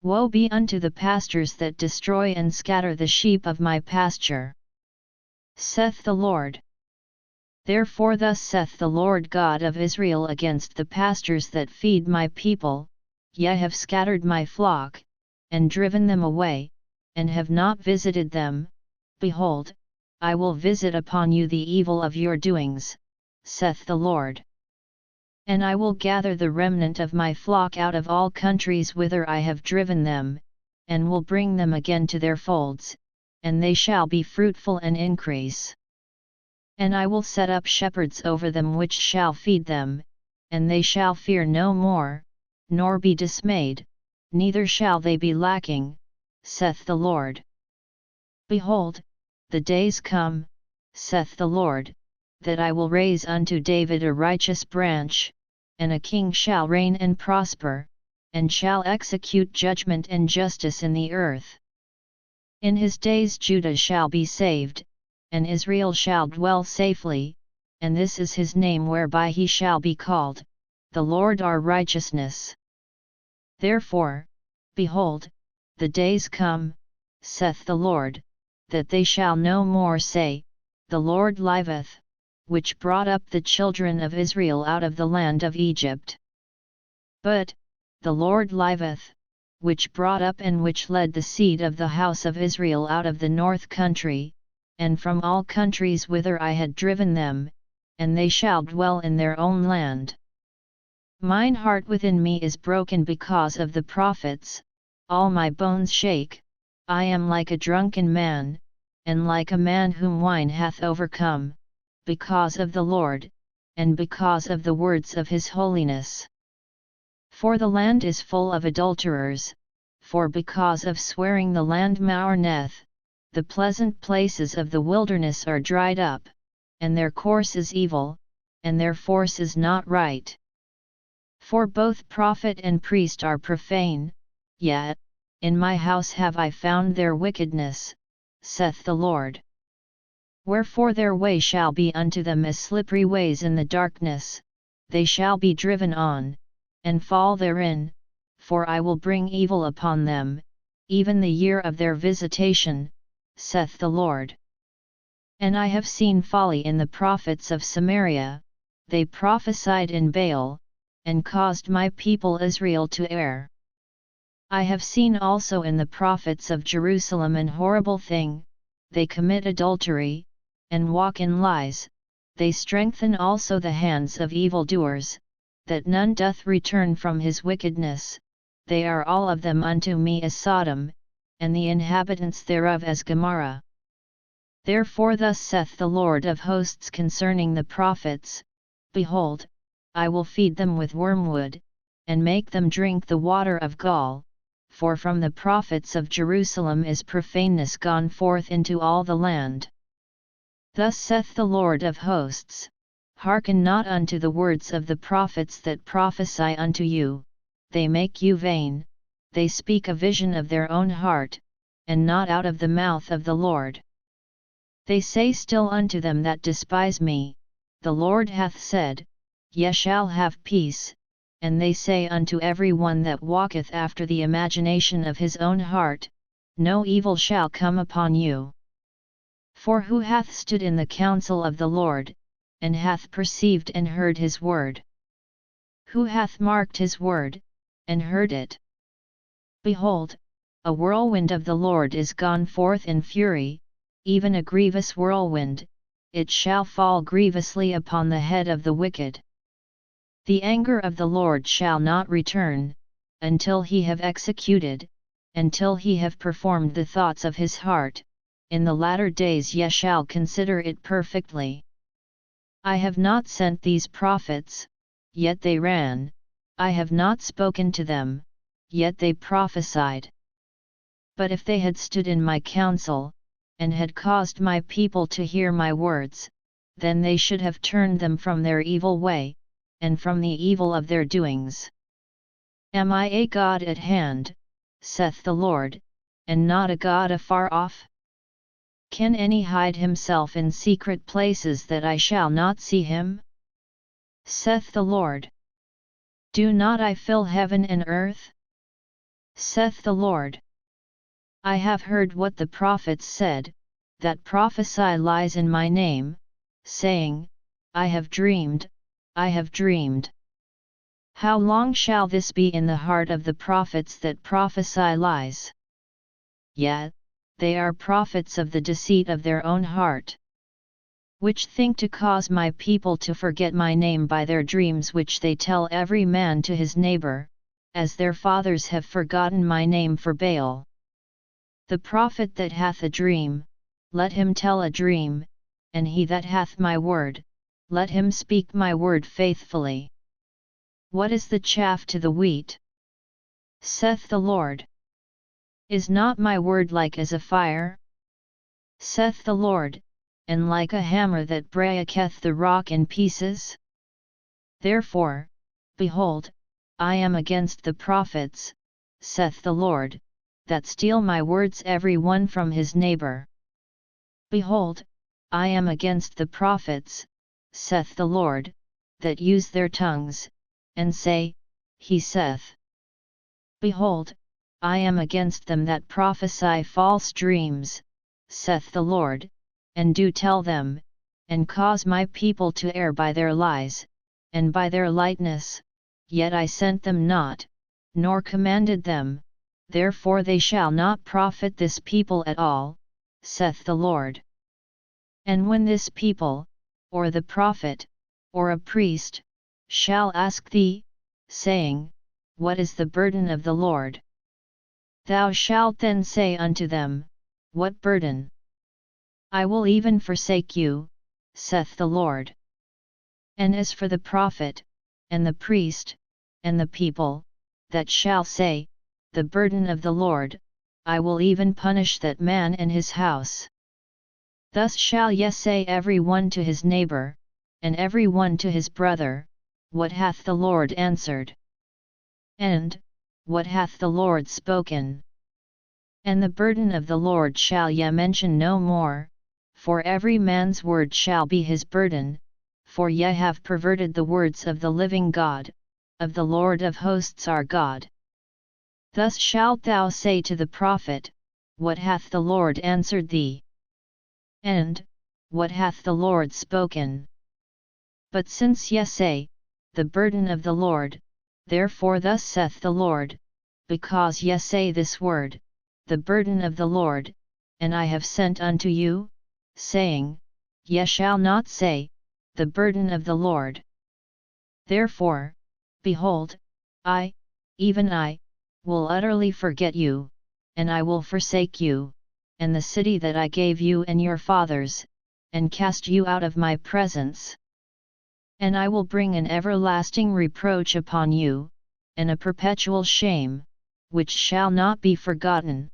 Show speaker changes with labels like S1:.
S1: Woe be unto the pastors that destroy and scatter the sheep of my pasture, saith the Lord. Therefore thus saith the Lord God of Israel against the pastors that feed my people, ye have scattered my flock, and driven them away, and have not visited them. Behold, I will visit upon you the evil of your doings, saith the Lord. And I will gather the remnant of my flock out of all countries whither I have driven them, and will bring them again to their folds, and they shall be fruitful and increase. And I will set up shepherds over them which shall feed them, and they shall fear no more, nor be dismayed, neither shall they be lacking, saith the Lord. Behold, the days come, saith the Lord, that I will raise unto David a righteous branch, and a king shall reign and prosper, and shall execute judgment and justice in the earth. In his days Judah shall be saved, and Israel shall dwell safely, and this is his name whereby he shall be called, the Lord our righteousness. Therefore, behold, the days come, saith the Lord, that they shall no more say, the Lord liveth, which brought up the children of Israel out of the land of Egypt. But, the Lord liveth, which brought up and which led the seed of the house of Israel out of the north country, and from all countries whither I had driven them, and they shall dwell in their own land. Mine heart within me is broken because of the prophets, all my bones shake, I am like a drunken man, and like a man whom wine hath overcome, because of the Lord, and because of the words of his holiness. For the land is full of adulterers, for because of swearing the land mourneth, the pleasant places of the wilderness are dried up, and their course is evil, and their force is not right. For both prophet and priest are profane, yet, in my house have I found their wickedness, saith the Lord. Wherefore their way shall be unto them as slippery ways in the darkness, they shall be driven on, and fall therein, for I will bring evil upon them, even the year of their visitation, saith the Lord. And I have seen folly in the prophets of Samaria, they prophesied in Baal, and caused my people Israel to err. I have seen also in the prophets of Jerusalem an horrible thing, they commit adultery, and walk in lies, they strengthen also the hands of evildoers, that none doth return from his wickedness, they are all of them unto me as Sodom, and the inhabitants thereof as Gomorrah. Therefore thus saith the Lord of hosts concerning the prophets, Behold, I will feed them with wormwood, and make them drink the water of gall, for from the prophets of Jerusalem is profaneness gone forth into all the land. Thus saith the Lord of hosts, Hearken not unto the words of the prophets that prophesy unto you, they make you vain, they speak a vision of their own heart, and not out of the mouth of the Lord. They say still unto them that despise me, the Lord hath said, Ye shall have peace, and they say unto every one that walketh after the imagination of his own heart, No evil shall come upon you. For who hath stood in the counsel of the Lord, and hath perceived and heard his word? Who hath marked his word, and heard it? Behold, a whirlwind of the Lord is gone forth in fury, even a grievous whirlwind, it shall fall grievously upon the head of the wicked. The anger of the Lord shall not return, until he have executed, until he have performed the thoughts of his heart, in the latter days ye shall consider it perfectly. I have not sent these prophets, yet they ran, I have not spoken to them, yet they prophesied. But if they had stood in my counsel, and had caused my people to hear my words, then they should have turned them from their evil way, and from the evil of their doings. Am I a God at hand, saith the Lord, and not a God afar off? Can any hide himself in secret places that I shall not see him? Saith the Lord. Do not I fill heaven and earth? saith the Lord. I have heard what the prophets said, that prophesy lies in my name, saying, I have dreamed, I have dreamed. How long shall this be in the heart of the prophets that prophesy lies? Yet, they are prophets of the deceit of their own heart, which think to cause my people to forget my name by their dreams which they tell every man to his neighbor, as their fathers have forgotten my name for Baal. The prophet that hath a dream, let him tell a dream, and he that hath my word, let him speak my word faithfully. What is the chaff to the wheat? Saith the Lord. Is not my word like as a fire? Saith the Lord, and like a hammer that breaketh the rock in pieces? Therefore, behold, I am against the prophets, saith the Lord, that steal my words every one from his neighbor. Behold, I am against the prophets, saith the Lord, that use their tongues, and say, He saith. Behold, I am against them that prophesy false dreams, saith the Lord, and do tell them, and cause my people to err by their lies, and by their lightness, yet I sent them not, nor commanded them, therefore they shall not profit this people at all, saith the Lord. And when this people, or the prophet, or a priest, shall ask thee, saying, What is the burden of the Lord? Thou shalt then say unto them, What burden? I will even forsake you, saith the Lord. And as for the prophet, and the priest, and the people, that shall say, The burden of the Lord, I will even punish that man and his house. Thus shall ye say every one to his neighbor, and every one to his brother, What hath the Lord answered? And, What hath the Lord spoken? And the burden of the Lord shall ye mention no more, for every man's word shall be his burden, for ye have perverted the words of the living God, of the Lord of hosts our God. Thus shalt thou say to the prophet, What hath the Lord answered thee? And, What hath the Lord spoken? But since ye say, The burden of the Lord, therefore thus saith the Lord, because ye say this word, The burden of the Lord, and I have sent unto you, saying, Ye shall not say, The burden of the Lord. Therefore, behold, I, even I, will utterly forget you, and I will forsake you, and the city that I gave you and your fathers, and cast you out of my presence. And I will bring an everlasting reproach upon you, and a perpetual shame, which shall not be forgotten.